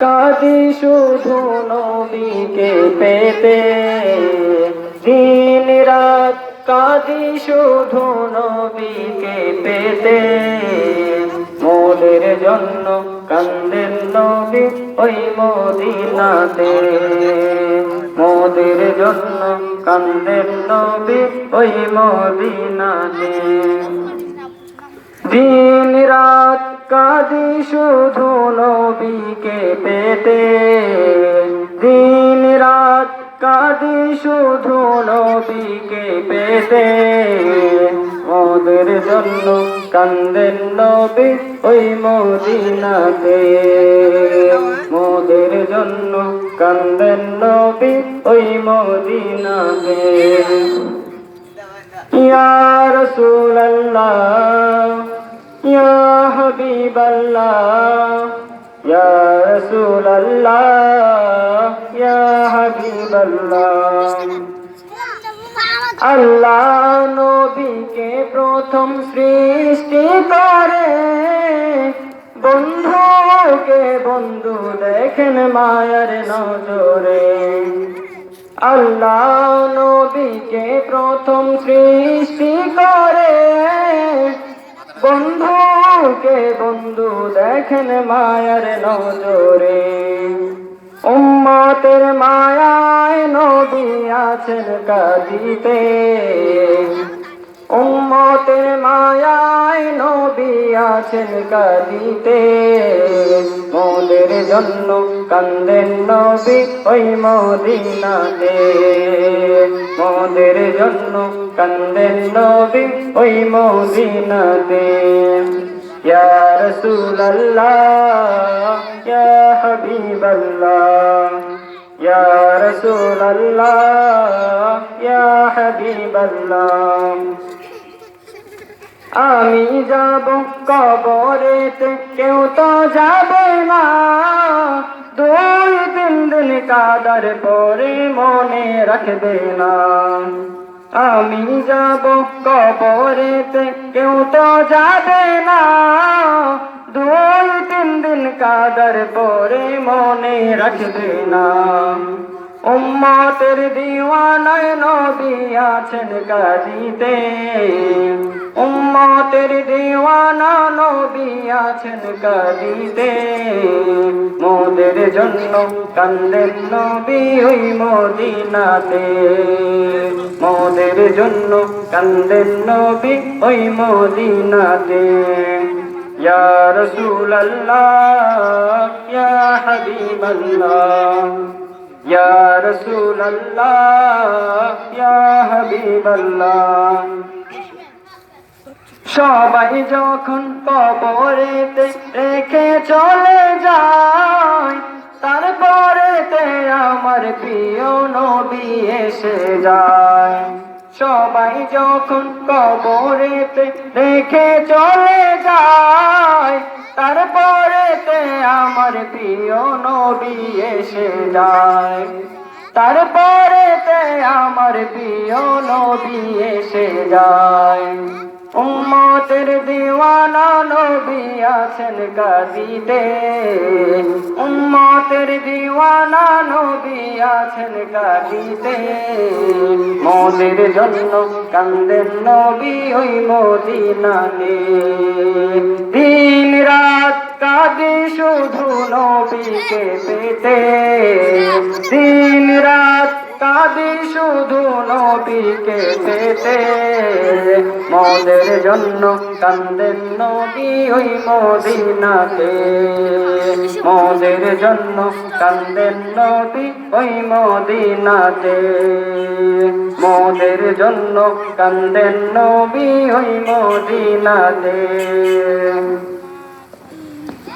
কাঁদি শুধু নবীকে পেতে, দিন রাত কাঁদি শুধু নবীকে পেতে। মোদের জন্য কান্দেন নবী ওই মদিনাতে, মোদের জন্য কান্দেন নবী ওই মদিনাতে। দিন রাত কাঁদি শুধু নবীকে পেতে, দিন রাত কাঁদি শুধু নবীকে পেতে। মোদের জন্য কান্দেন নবী ওই মদিনাতে, মোদের জন্য কান্দেন নবী ওই মদিনাতে। ইয়া রাসূলুল্লাহ ইয়া হাবিবাল্লাহ, ইয়া রাসূলুল্লাহ ইয়া হাবিবাল্লাহ। আল্লাহ নবীকে প্রথম সৃষ্টি করে, বন্ধুকে বন্ধু দেখেন মায়ার নজরে। আল্লাহ নবীকে প্রথম সৃষ্টি করে, বন্ধুকে বন্ধু দেখেন মায়ার নজরে। উম্মতের মায়ায় নবী আছেন কাঁদিতে, উম্মতের মায়ায় নবী আছেন কাঁদিতে। মোদের জন্য কান্দেন নবী ওই মদিনাতে, মোদের জন্য কান্দেন নবী ওই মদিনাতে। ইয়া রাসূলুল্লাহ ইয়া হাবিবাল্লাহ, ইয়া রাসূলুল্লাহ ইয়া হাবিবাল্লাহ। আমি যাব কবরেতে কেউ তো যাবে না, 2-3 দিন কাদার পরে মনে রাখবে না। আমি যাব কবরেতে কেউ তো যাবে না, 2-3 দিন কাদার পরে মনে রাখবে না। উম্মতের দিওয়ানায় নবী আছেন কাঁদিতে, উম্মতের দিওয়ানা নবী আছেন কাঁদিতে। মোদের জন্য কান্দেন নবী ওই মদিনাতে, মোদের জন্য কান্দেন নবী ওই মদিনাতে। ইয়া রাসূলুল্লাহ ইয়া হাবিবাল্লাহ, ইয়া রাসূলুল্লাহ ইয়া হাবিবাল্লাহ। সবাই যখন কবরেতে রেখে চলে যায়, তারপরেতে আমার প্রিয় নবী এসে যায়। সবাই যখন কবরেতে রেখে চলে যায়, তারপরেতে আমার প্রিয় নবী এসে যায়, তারপরেতে আমার প্রিয় নবী এসে যায়। উম্মতের দিওয়ানা নবী আছেন কাঁদিতে, উম্মতের দিওয়ানা নবী আছেন কাঁদিতে। মোদের জন্য কান্দেন নবী ওই মদিনাতে, দিন রাত কাঁদি শুধু নবীকে পেতে, দিন রাত কাঁদি শুধু নবীকে পেতে। মোদের জন্য কান্দেন নবী ওই মদিনাতে, মোদের জন্য কান্দেন নবী ওই মদিনাতে, মোদের জন্য কান্দেন নবী ওই মদিনাতে।